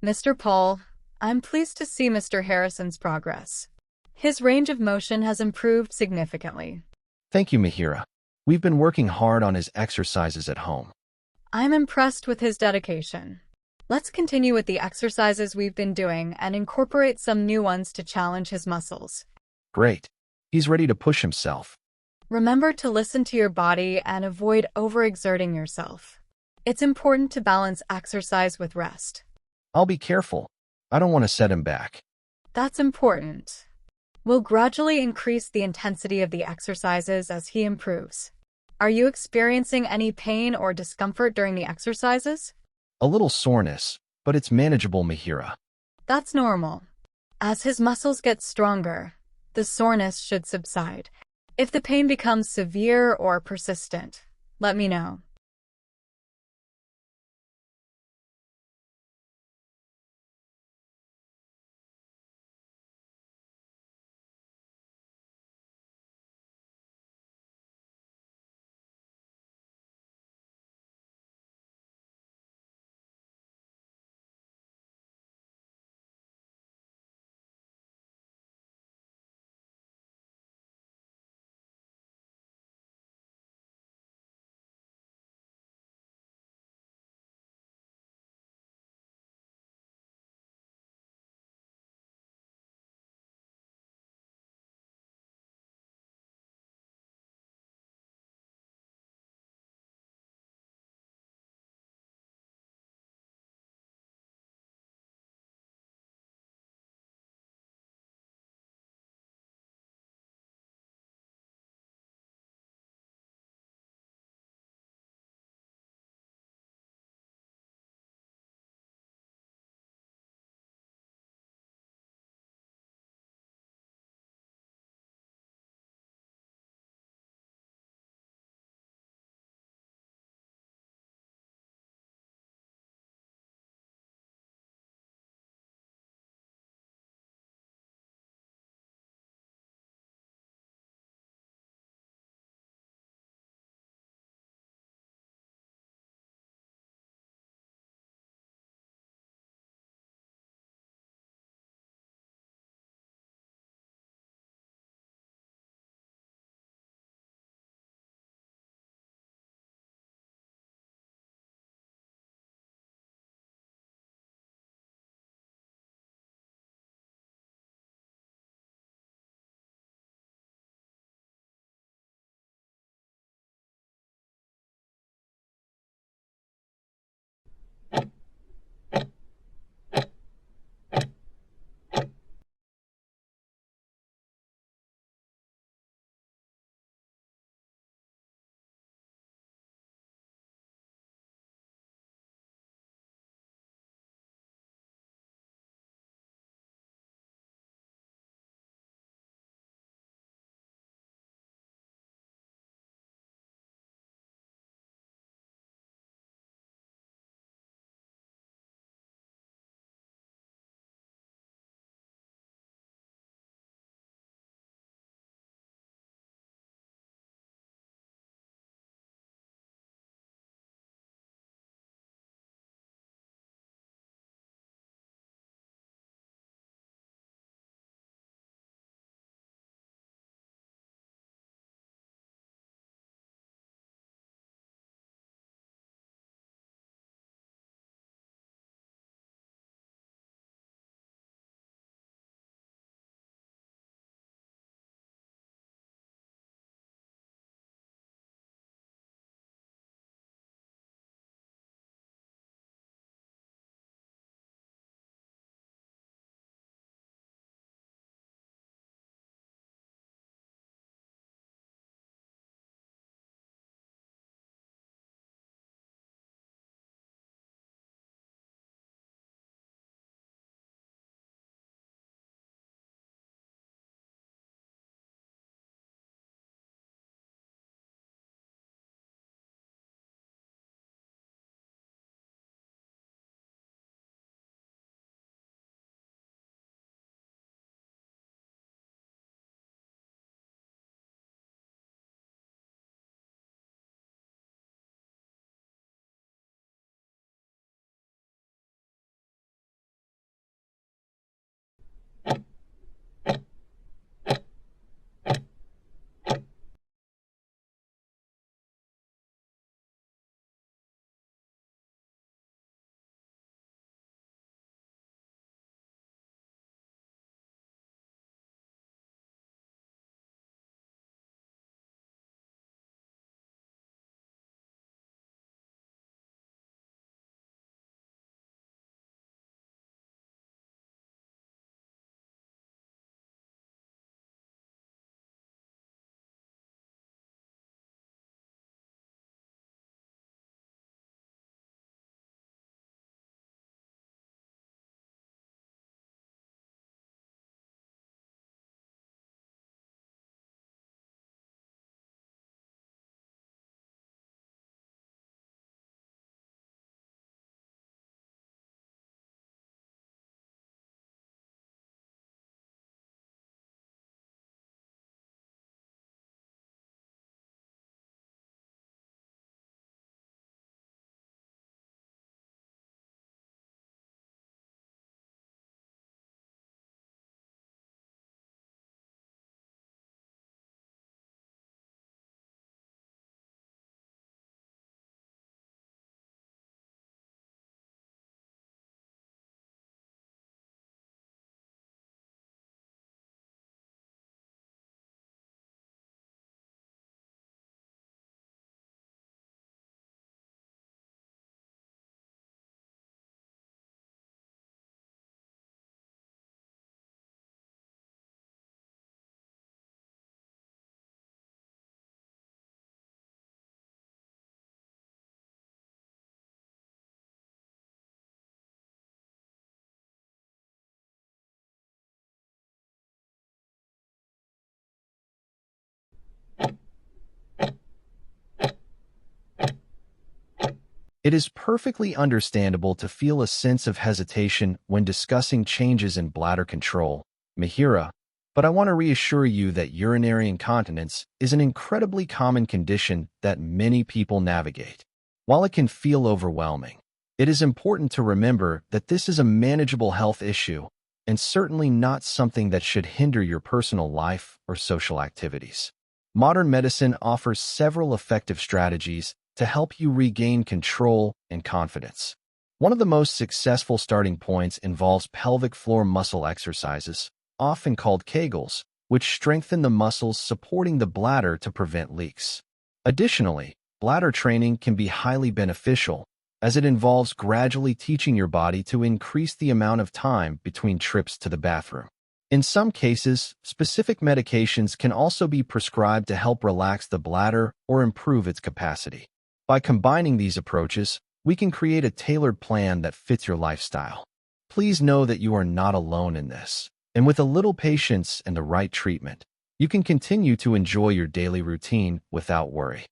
Mr. Paul, I'm pleased to see Mr. Harrison's progress. His range of motion has improved significantly. Thank you, Mihira. We've been working hard on his exercises at home. I'm impressed with his dedication. Let's continue with the exercises we've been doing and incorporate some new ones to challenge his muscles. Great. He's ready to push himself. Remember to listen to your body and avoid overexerting yourself. It's important to balance exercise with rest. I'll be careful. I don't want to set him back. That's important. We'll gradually increase the intensity of the exercises as he improves. Are you experiencing any pain or discomfort during the exercises? A little soreness, but it's manageable, Mihira. That's normal. As his muscles get stronger, the soreness should subside. If the pain becomes severe or persistent, let me know. It is perfectly understandable to feel a sense of hesitation when discussing changes in bladder control, MIHIRAA, but I want to reassure you that urinary incontinence is an incredibly common condition that many people navigate. While it can feel overwhelming, it is important to remember that this is a manageable health issue and certainly not something that should hinder your personal life or social activities. Modern medicine offers several effective strategies to help you regain control and confidence. One of the most successful starting points involves pelvic floor muscle exercises, often called Kegels, which strengthen the muscles supporting the bladder to prevent leaks. Additionally, bladder training can be highly beneficial, as it involves gradually teaching your body to increase the amount of time between trips to the bathroom. In some cases, specific medications can also be prescribed to help relax the bladder or improve its capacity. By combining these approaches, we can create a tailored plan that fits your lifestyle. Please know that you are not alone in this, and with a little patience and the right treatment, you can continue to enjoy your daily routine without worry.